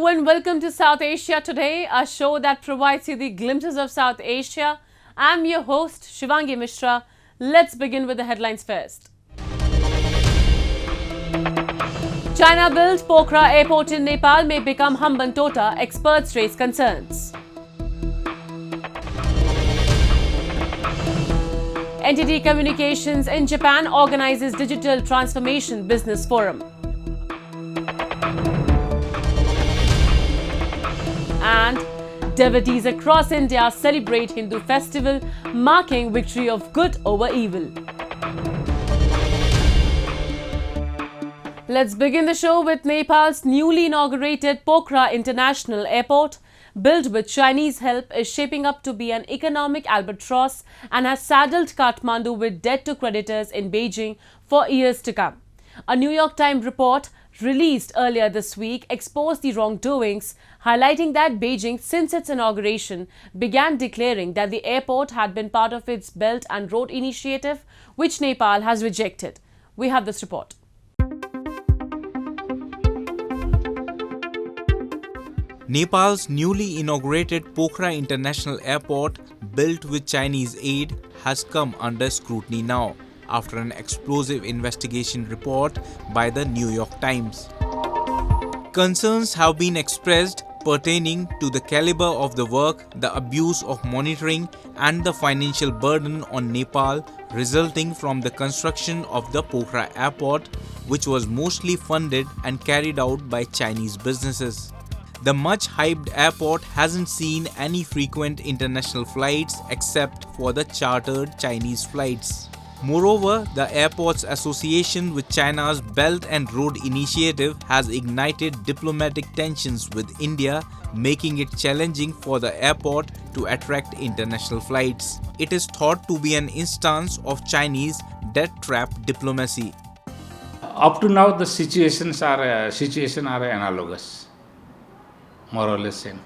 and welcome to South Asia Today, a show that provides you the glimpses of South Asia. I'm your host, Shivangi Mishra. Let's begin with the headlines first. China-built Pokhara Airport in Nepal may become Hambantota, experts raise concerns. NTT Communications in Japan organizes Digital Transformation Business Forum. And devotees across India celebrate Hindu festival, marking victory of good over evil. Let's begin the show with Nepal's newly inaugurated Pokhara International Airport. Built with Chinese help, is shaping up to be an economic albatross and has saddled Kathmandu with debt to creditors in Beijing for years to come. A New York Times report released earlier this week exposed the wrongdoings, highlighting that Beijing, since its inauguration, began declaring that the airport had been part of its Belt and Road Initiative, which Nepal has rejected. We have this report. Nepal's newly inaugurated Pokhara International Airport, built with Chinese aid, has come under scrutiny now, after an explosive investigation report by the New York Times. Concerns have been expressed pertaining to the caliber of the work, the abuse of monitoring, and the financial burden on Nepal resulting from the construction of the Pokhara Airport, which was mostly funded and carried out by Chinese businesses. The much-hyped airport hasn't seen any frequent international flights except for the chartered Chinese flights. Moreover, the airport's association with China's Belt and Road Initiative has ignited diplomatic tensions with India, making it challenging for the airport to attract international flights. It is thought to be an instance of Chinese debt trap diplomacy. Up to now, the situations are analogous, more or less same.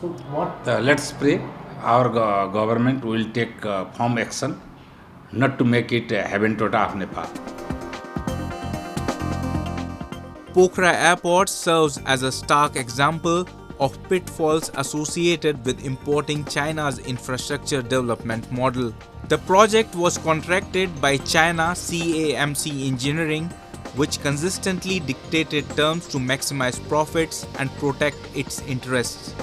So what? Let's pray our government will take firm action not to make it Hambantota of Nepal. Pokhara Airport serves as a stark example of pitfalls associated with importing China's infrastructure development model. The project was contracted by China CAMC Engineering, which consistently dictated terms to maximize profits and protect its interests.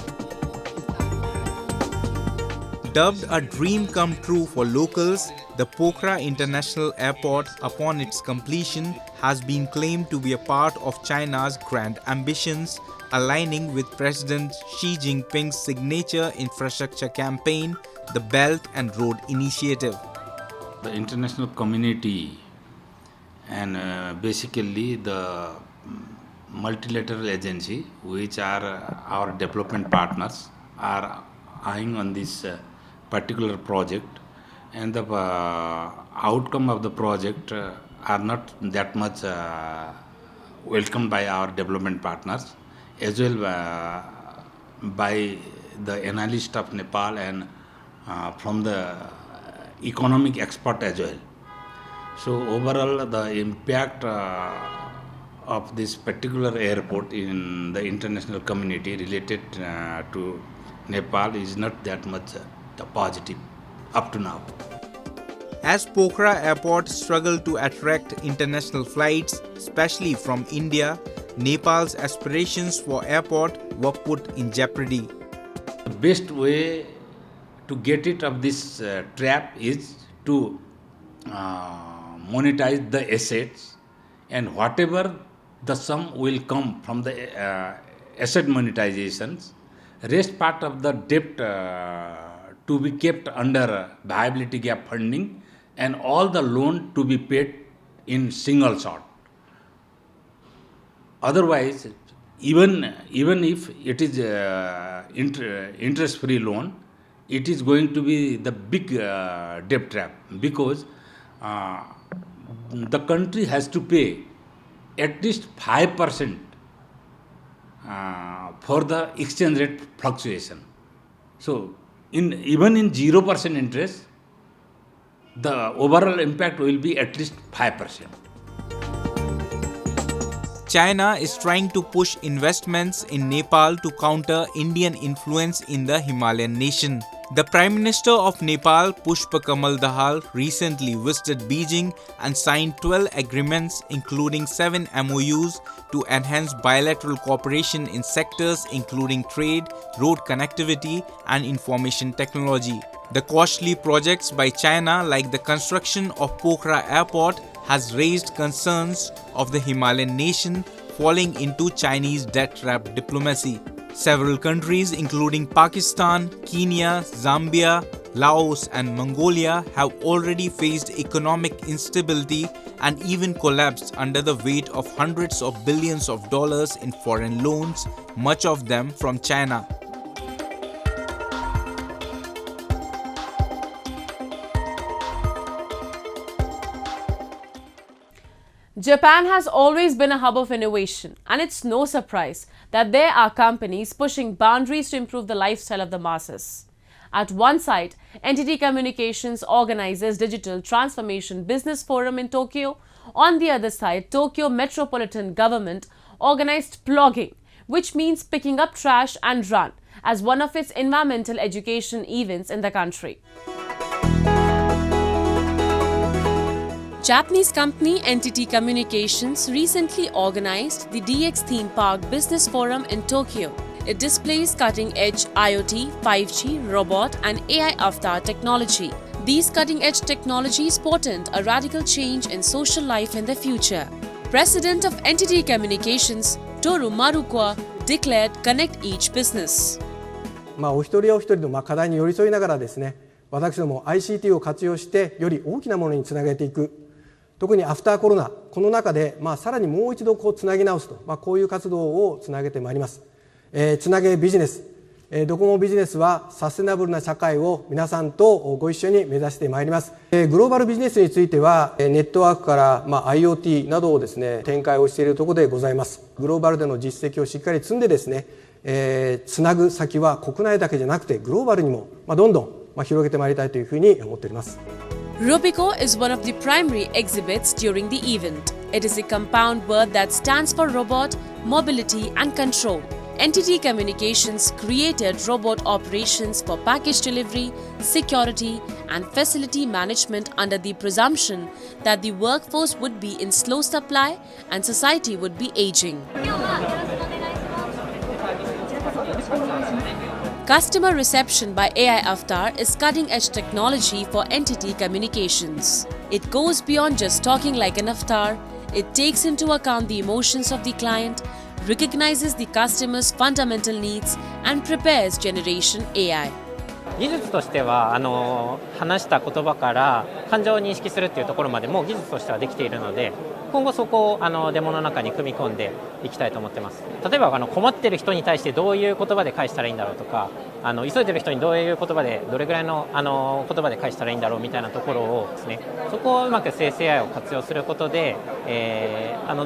Dubbed a dream come true for locals, the Pokhara International Airport, upon its completion, has been claimed to be a part of China's grand ambitions, aligning with President Xi Jinping's signature infrastructure campaign, the Belt and Road Initiative. The international community and basically the multilateral agency, which are our development partners, are eyeing on this particular project, and the outcome of the project are not that much welcomed by our development partners, as well by the analyst of Nepal and from the economic expert as well. So overall, the impact of this particular airport in the international community related to Nepal is not that much positive up to now. As Pokhara Airport struggled to attract international flights, especially from India, Nepal's aspirations for airport were put in jeopardy. The best way to get it of this trap is to monetize the assets, and whatever the sum will come from the asset monetizations, rest part of the debt to be kept under viability gap funding, and all the loan to be paid in single shot. Otherwise, even if it is interest-free loan, it is going to be the big debt trap, because the country has to pay at least 5% for the exchange rate fluctuation. So, even in 0% interest, the overall impact will be at least 5%. China is trying to push investments in Nepal to counter Indian influence in the Himalayan nation. The Prime Minister of Nepal, Pushpa Kamal Dahal, recently visited Beijing and signed 12 agreements, including 7 MOUs, to enhance bilateral cooperation in sectors including trade, road connectivity, and information technology. The costly projects by China, like the construction of Pokhara Airport, has raised concerns of the Himalayan nation falling into Chinese debt trap diplomacy. Several countries including Pakistan, Kenya, Zambia, Laos and Mongolia have already faced economic instability and even collapsed under the weight of hundreds of billions of dollars in foreign loans, much of them from China. Japan has always been a hub of innovation, and it's no surprise that there are companies pushing boundaries to improve the lifestyle of the masses. At one side, NTT Communications organizes Digital Transformation Business Forum in Tokyo. On the other side, Tokyo Metropolitan Government organized plogging, which means picking up trash and run, as one of its environmental education events in the country. Japanese company NTT Communications recently organized the DX Theme Park Business Forum in Tokyo. It displays cutting-edge IoT, 5G, robot and AI avatar technology. These cutting-edge technologies portend a radical change in social life in the future. President of NTT Communications, Toru Marukwa, declared Connect Each Business. お一人お一人の課題に寄り添いながらですね、私ども ICT を活用してより大きなものにつなげていく。特にアフターコロナ、この中でさらにもう一度つなぎ直すと、こういう活動をつなげてまいります。つなげビジネス、ドコモビジネスはサステナブルな社会を皆さんとご一緒に目指してまいります。グローバルビジネスについてはネットワークから、IoT などをですね展開をしているところでございます。グローバルでの実績をしっかり積んでですね、つなぐ先は国内だけじゃなくてグローバルにもどんどん広げてまいりたいというふうに思っております。Robico is one of the primary exhibits during the event. It is a compound word that stands for robot, mobility and control. NTT Communications created robot operations for package delivery, security and facility management under the presumption that the workforce would be in slow supply and society would be aging. Customer reception by AI Avatar is cutting-edge technology for NTT Communications. It goes beyond just talking like an avatar. It takes into account the emotions of the client, recognizes the customer's fundamental needs, and prepares Generation AI. 技術としては話した言葉から感情を認識するっていうところまでもう技術としてはできているので、今後そこをデモの中に組み込んでいきたいと思ってます。例えば困ってる人に対してどういう言葉で返したらいいんだろうとか、急いでる人にどういう言葉でどれぐらいの言葉で返したらいいんだろうみたいなところをですね、そこをうまく生成 AI を活用することで、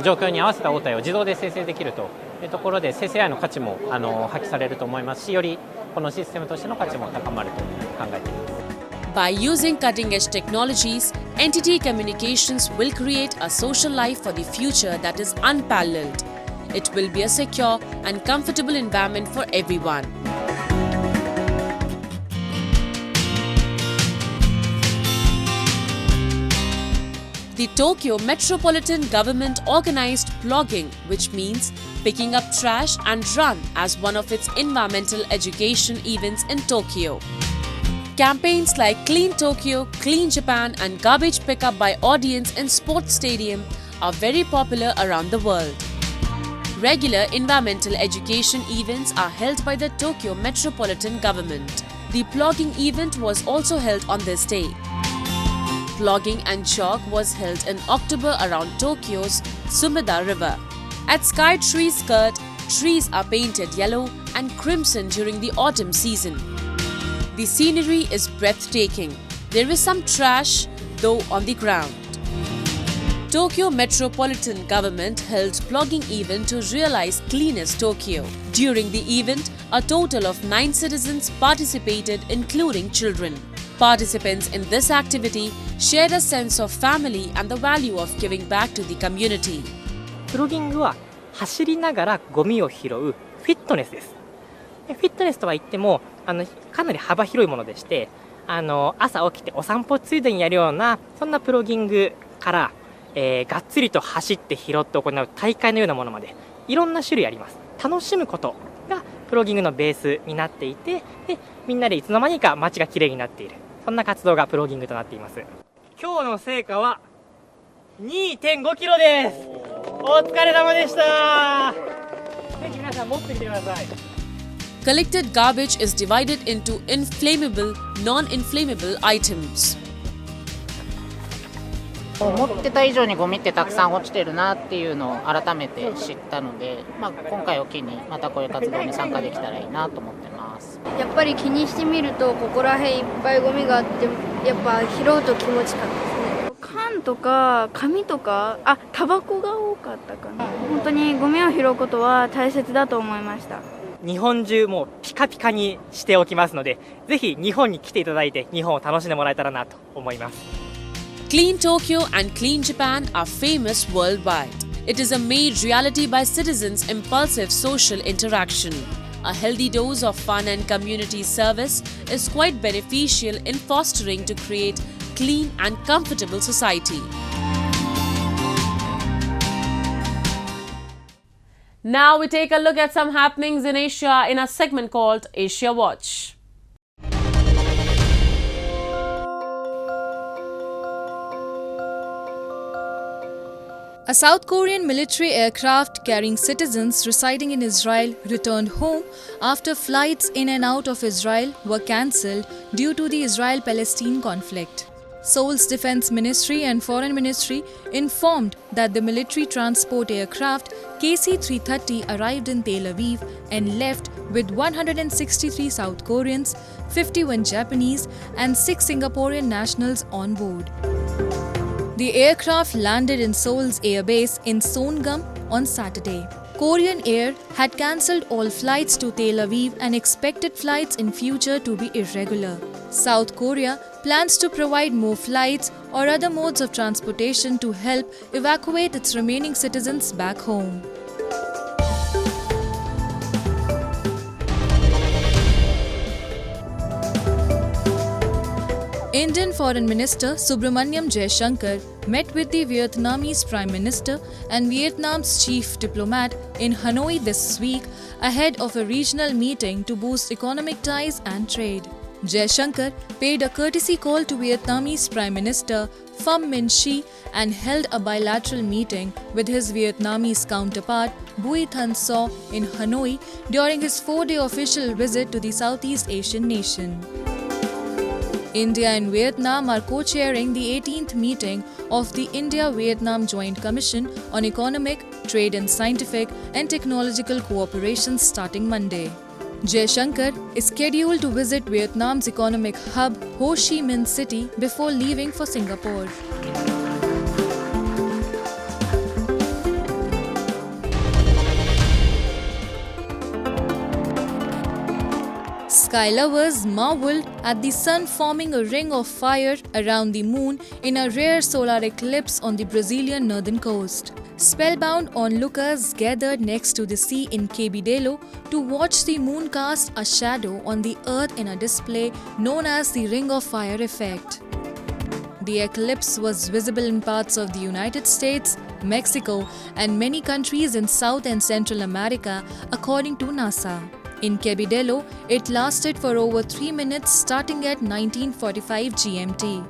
状況に合わせた応対を自動で生成できるというところで生成 AI の価値も発揮されると思いますし、よりこのシステムとしての価値も高まると考えています。By using cutting-edge technologies, NTT Communications will create a social life for the future that is unparalleled. It will be a secure and comfortable environment for everyone. The Tokyo Metropolitan Government organized plogging, which means picking up trash and run, as one of its environmental education events in Tokyo. Campaigns like Clean Tokyo, Clean Japan and Garbage Pickup by Audience in Sports Stadium are very popular around the world. Regular environmental education events are held by the Tokyo Metropolitan Government. The plogging event was also held on this day. Plogging and jog was held in October around Tokyo's Sumida River. At Sky Tree Skirt, trees are painted yellow and crimson during the autumn season. The scenery is breathtaking. There is some trash, though, on the ground. Tokyo Metropolitan Government held plogging event to realize cleanest Tokyo. During the event, a total of 9 citizens participated, including children. Participants in this activity shared a sense of family and the value of giving back to the community. プロギングは走りながらゴミを拾うフィットネスです。フィットネスとは言ってもかなり幅広いものでして、朝起きてお散歩ついでにやるようなそんなプロギングから、がっつりと走って拾って行う大会のようなものまでいろんな種類あります。楽しむことがプロギングのベースになっていて、でみんなでいつの間にか街がきれいになっている、そんな活動がプロギングとなっています。今日の成果は 2.5 キロです。お疲れ様でした。ぜひ皆さん持ってきてください。Collected garbage is divided into inflammable, non-inflammable items. 思ってた以上にゴミってたくさん落ちてるなっていうのを改めて知ったので、今回を機にまたこういう活動に参加できたらいいなと思ってます。やっぱり気にしてみるとここら辺いっぱいゴミがあって、やっぱ拾うと気持ちかったですね。缶とか紙とかタバコが多かったかな。本当にゴミを拾うことは大切だと思いました。日本中もうピカピカにしておきますので、ぜひ日本に来ていただいて日本を楽しんでもらえたらなと思います。Clean Tokyo and Clean Japan are famous worldwide. It is a made reality by citizens' impulsive social interaction. A healthy dose of fun and community service is quite beneficial in fostering to create clean and comfortable society. Now we take a look at some happenings in Asia in a segment called Asia Watch. A South Korean military aircraft carrying citizens residing in Israel returned home after flights in and out of Israel were cancelled due to the Israel-Palestine conflict. Seoul's Defense Ministry and Foreign Ministry informed that the military transport aircraft KC-330 arrived in Tel Aviv and left with 163 South Koreans, 51 Japanese and 6 Singaporean nationals on board. The aircraft landed in Seoul's airbase in Songam on Saturday. Korean Air had cancelled all flights to Tel Aviv and expected flights in future to be irregular. South Korea plans to provide more flights or other modes of transportation to help evacuate its remaining citizens back home. Indian Foreign Minister Subramanyam Jaishankar met with the Vietnamese Prime Minister and Vietnam's chief diplomat in Hanoi this week ahead of a regional meeting to boost economic ties and trade. Jaishankar paid a courtesy call to Vietnamese Prime Minister Pham Minh Chinh and held a bilateral meeting with his Vietnamese counterpart Bui Thanh So in Hanoi during his 4-day official visit to the Southeast Asian nation. India and Vietnam are co-chairing the 18th meeting of the India-Vietnam Joint Commission on Economic, Trade and Scientific and Technological Cooperation starting Monday. Jaishankar is scheduled to visit Vietnam's economic hub Ho Chi Minh City before leaving for Singapore. Sky lovers marveled at the sun forming a ring of fire around the moon in a rare solar eclipse on the Brazilian northern coast. Spellbound onlookers gathered next to the sea in Cabedelo to watch the moon cast a shadow on the earth in a display known as the Ring of Fire effect. The eclipse was visible in parts of the United States, Mexico, and many countries in South and Central America, according to NASA. In Cabedelo, it lasted for over 3 minutes starting at 1945 GMT.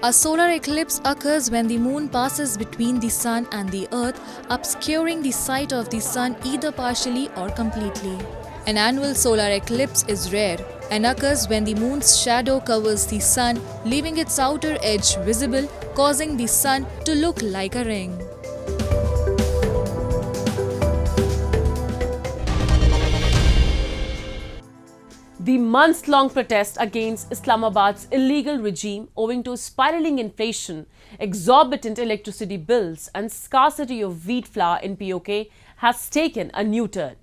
A solar eclipse occurs when the moon passes between the sun and the earth, obscuring the sight of the sun either partially or completely. An annual solar eclipse is rare and occurs when the moon's shadow covers the sun, leaving its outer edge visible, causing the sun to look like a ring. The months-long protest against Islamabad's illegal regime owing to spiraling inflation, exorbitant electricity bills and scarcity of wheat flour in POK has taken a new turn.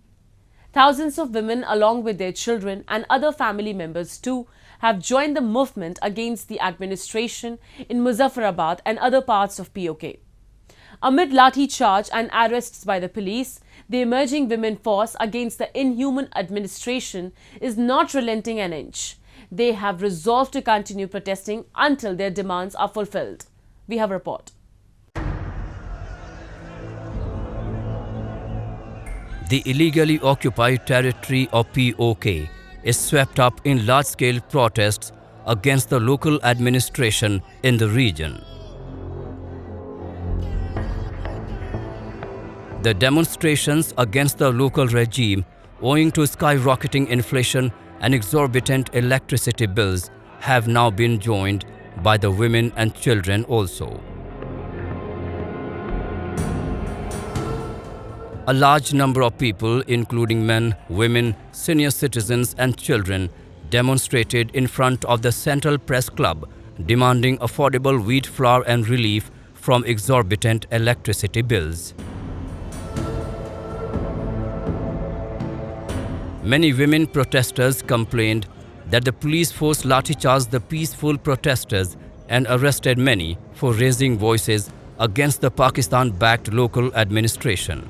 Thousands of women along with their children and other family members too have joined the movement against the administration in Muzaffarabad and other parts of POK. Amid lathi charge and arrests by the police, the emerging women force against the inhuman administration is not relenting an inch. They have resolved to continue protesting until their demands are fulfilled. We have a report. The illegally occupied territory of POK is swept up in large-scale protests against the local administration in the region. The demonstrations against the local regime, owing to skyrocketing inflation and exorbitant electricity bills, have now been joined by the women and children also. A large number of people, including men, women, senior citizens and children, demonstrated in front of the Central Press Club, demanding affordable wheat flour and relief from exorbitant electricity bills. Many women protesters complained that the police force lathi-charged the peaceful protesters and arrested many for raising voices against the Pakistan-backed local administration.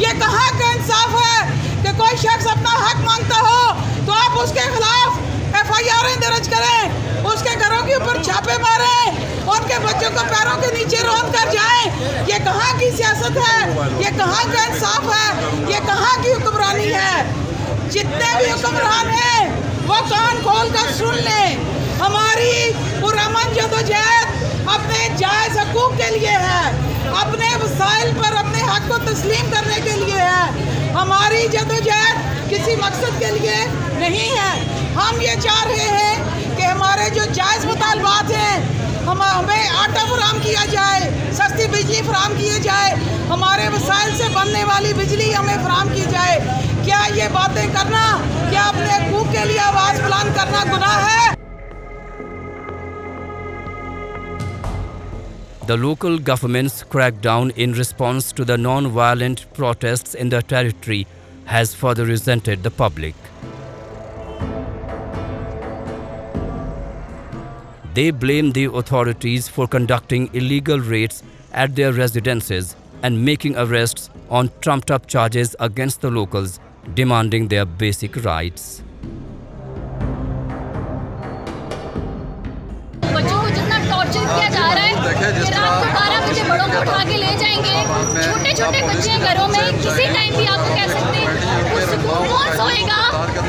ये कहाँ का इंसाफ है कि कोई शख्स अपना हक मांगता हो तो आप उसके खिलाफ FIR दर्ज करें, उसके घरों के ऊपर छापे मारें, उनके बच्चों को पैरों के नीचे रौंद कर जाएं। ये कहाँ की सियासत है? ये कहाँ का इंसाफ है? ये कहाँ की हुक्मरानी है? जितने भी हुक्मरान हैं वो कान खोल कर सुन लें। हमारी पुरअमन जदोजहद अपने जायज़ हकूक़ के लिए है, अपने वसाइल पर अपने हक को तस्लीम करने के लिए है। हमारी जदोजहद किसी मकसद के लिए नहीं है। हम ये चाह रहे हैं कि हमारे जो जायज़ मुतालबात हैं, हमें आटा फराम किया जाए, सस्ती बिजली फराम की जाए, हमारे वसाइल से बनने वाली बिजली हमें फराम की जाए। क्या ये बातें करना, क्या अपने हकूक़ के लिए आवाज़ बुलंद करना गुनाह है? The local government's crackdown in response to the non-violent protests in the territory has further resented the public. They blame the authorities for conducting illegal raids at their residences and making arrests on trumped-up charges against the locals, demanding their basic rights. बच्चों को जितना torture किया जा रहा है कि रात को 12 बजे बड़ों को उठा के ले जाएंगे, छोटे छोटे बच्चे घरों में किसी टाइम भी आपको कह सकते हैं। कौन सोएगा,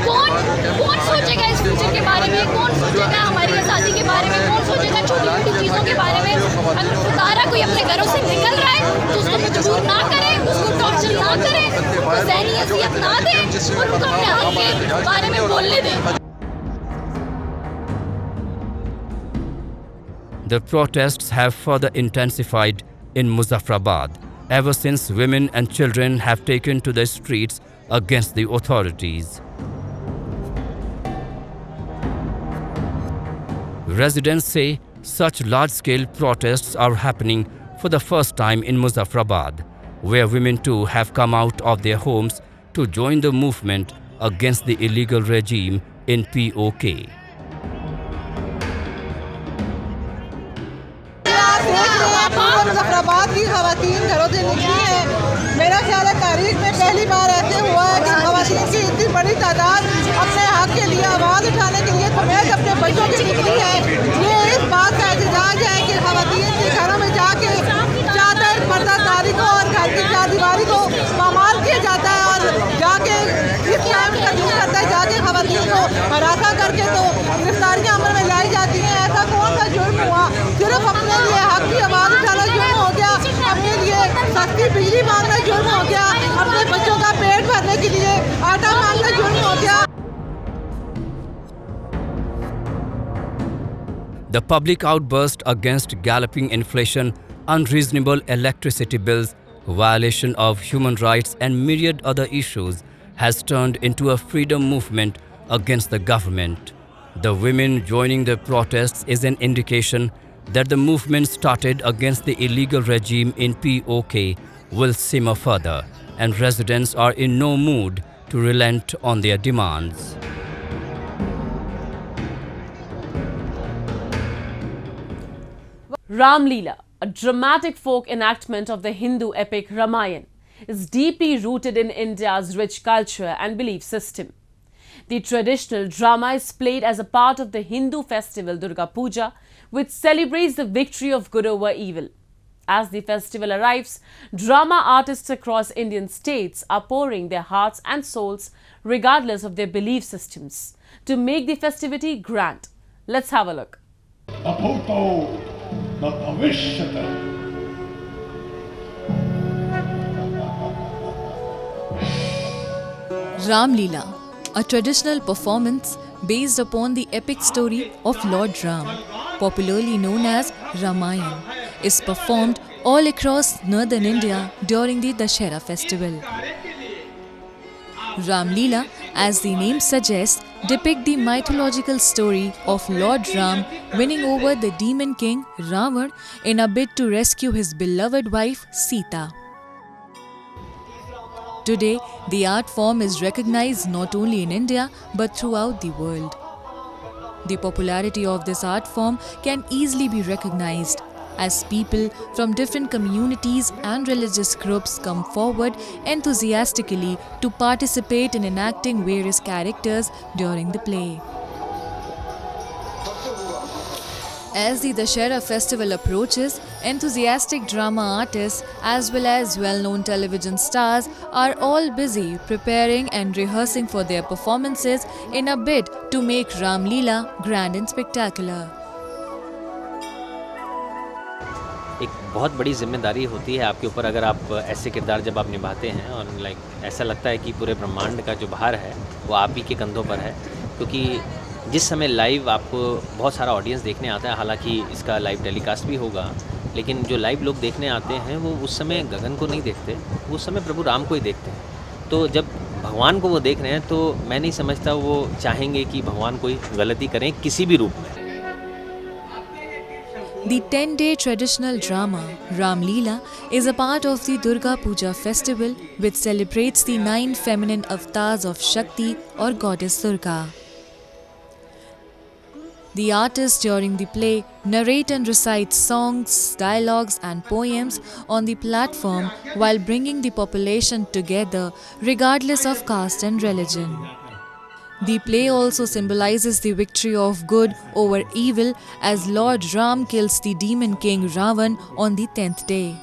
कौन सोचेगा इस फ्यूचर के बारे में, कौन सोचेगा हमारी आज़ादी के बारे में, कौन सोचेगा छोटी छोटी चीज़ों के बारे में। अगर खुदारा कोई अपने घरों से निकल रहा है तो उसको मजबूर ना करें, उसको टॉर्चर ना करें, उसको ज़हनी अज़ियत ना दें और उसको अपने हक के बारे में बोलने दें। The protests have further intensified in Muzaffarabad ever since women and children have taken to the streets against the authorities. Residents say such large-scale protests are happening for the first time in Muzaffarabad, where women too have come out of their homes to join the movement against the illegal regime in POK. Muzaffarabad की खवातीन घरों से निकली हैं। मेरा ख्याल है तारीख में पहली बार ऐसे हुआ है कि खवातीन की इतनी बड़ी तादाद अपने हक के लिए आवाज़ उठाने के लिए समेत अपने बच्चों की निकली है। ये इस बात का एहतजाज है कि खवातीन के घरों में जाके चादर पर्दादारी को और घर की चारदीवारी को पामाल किया जाता है और जाके इस टाइम का यूज़ करता है, जाके खवातीन को हरासा करके तो गिरफ्तारियाँ अमल में लाई जाती हैं। ऐसा कौन सा जुर्म हुआ? सिर्फ अपने लिए हक की आवाज़ उठाना जुर्म हो गया, अपने लिए सस्ती बिजली मांगना जुर्म हो गया, अपने बच्चों का पेट भरने के लिए आटा मांगना जुर्म हो गया। The public outburst against galloping inflation, unreasonable electricity bills, violation of human rights and myriad other issues has turned into a freedom movement against the government. The women joining the protests is an indication that the movement started against the illegal regime in POK will simmer further, and residents are in no mood to relent on their demands. Ram Leela, a dramatic folk enactment of the Hindu epic Ramayana, is deeply rooted in India's rich culture and belief system. The traditional drama is played as a part of the Hindu festival Durga Puja, which celebrates the victory of good over evil. As the festival arrives, drama artists across Indian states are pouring their hearts and souls, regardless of their belief systems, to make the festivity grand. Let's have a look. Ram Leela, a traditional performance based upon the epic story of Lord Ram, popularly known as Ramayana, is performed all across northern India during the Dashera festival. Ram Leela, as the name suggests, depict the mythological story of Lord Ram winning over the demon king Ravan in a bid to rescue his beloved wife Sita. Today, the art form is recognized not only in India but throughout the world. The popularity of this art form can easily be recognized as people from different communities and religious groups come forward enthusiastically to participate in enacting various characters during the play. As the Dashera festival approaches, enthusiastic drama artists as well as well-known television stars are all busy preparing and rehearsing for their performances in a bid to make Ram Leela grand and spectacular. एक बहुत बड़ी जिम्मेदारी होती है आपके ऊपर अगर आप ऐसे किरदार जब आप निभाते हैं और ऐसा लगता है कि पूरे ब्रह्मांड का जो भार है वो आप ही के कंधों पर है, क्योंकि जिस समय लाइव आपको बहुत सारा ऑडियंस देखने आता है, हालांकि इसका लाइव टेलीकास्ट भी होगा, लेकिन जो लाइव लोग देखने आते हैं वो उस समय गगन को नहीं देखते, वो उस समय प्रभु राम को ही देखते हैं। तो जब भगवान को वो देख रहे हैं तो मैं नहीं समझता वो चाहेंगे कि भगवान कोई गलती करें किसी भी रूप में। The 10-day traditional drama, Ram Leela, is a part of the Durga Puja festival which celebrates the 9 feminine avatars of Shakti or goddess Durga. The artists during the play narrate and recite songs, dialogues and poems on the platform while bringing the population together regardless of caste and religion. The play also symbolizes the victory of good over evil as Lord Ram kills the demon king Ravan on the 10th day.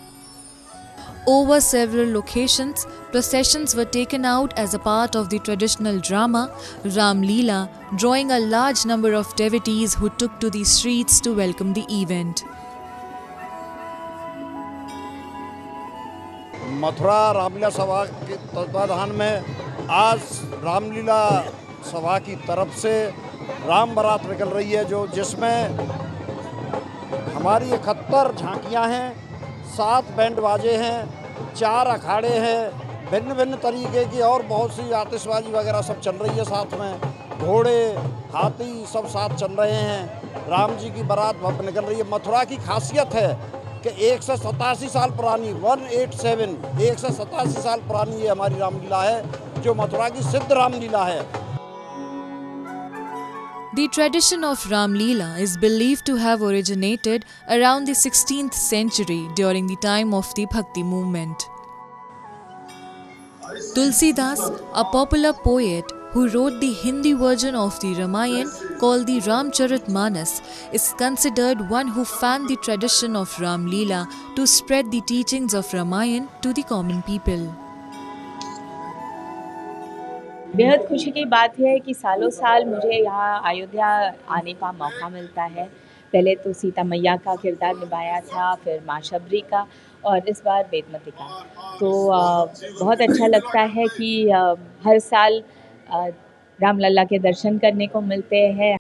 Over several locations, processions were taken out as a part of the traditional drama Ram Leela, drawing a large number of devotees who took to the streets to welcome the event. Mathura Ramlila सभा के तत्वाधान में आज रामलीला सभा की तरफ से राम बारात निकल रही है जिसमें हमारी 71 झांकियां हैं, 7 बैंड बाजे हैं, 4 अखाड़े हैं, भिन्न भिन्न तरीके की और बहुत सी आतिशबाजी वगैरह सब चल रही है। साथ में घोड़े हाथी सब साथ चल रहे हैं। राम जी की बारात भव्य निकल रही है। मथुरा की खासियत है कि 187 साल पुरानी 187 साल पुरानी ये हमारी रामलीला है जो मथुरा की सिद्ध रामलीला है। The tradition of Ram Leela is believed to have originated around the 16th century during the time of the Bhakti movement. Tulsidas, a popular poet who wrote the Hindi version of the Ramayana called the Ramcharitmanas, is considered one who fanned the tradition of Ram Leela to spread the teachings of Ramayana to the common people. बेहद खुशी की बात यह है कि सालों साल मुझे यहाँ अयोध्या आने का मौका मिलता है। पहले तो सीता मैया का किरदार निभाया था, फिर माँ शबरी का और इस बार वेदमती का। तो बहुत अच्छा लगता है कि हर साल रामलला के दर्शन करने को मिलते हैं।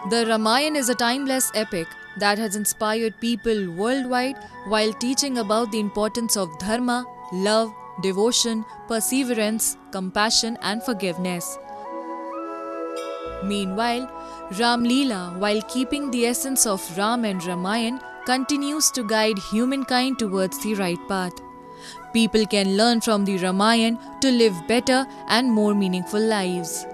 The Ramayana is a timeless epic that has inspired people worldwide while teaching about the importance of dharma, love, devotion, perseverance, compassion and forgiveness. Meanwhile, Ram Leela, while keeping the essence of Ram and Ramayana, continues to guide humankind towards the right path. People can learn from the Ramayana to live better and more meaningful lives.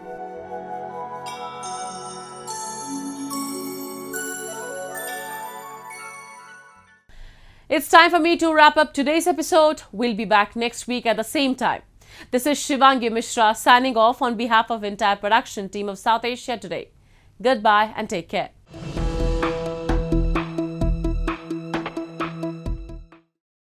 It's time for me to wrap up today's episode. We'll be back next week at the same time. This is Shivangi Mishra signing off on behalf of the entire production team of South Asia Today. Goodbye and take care.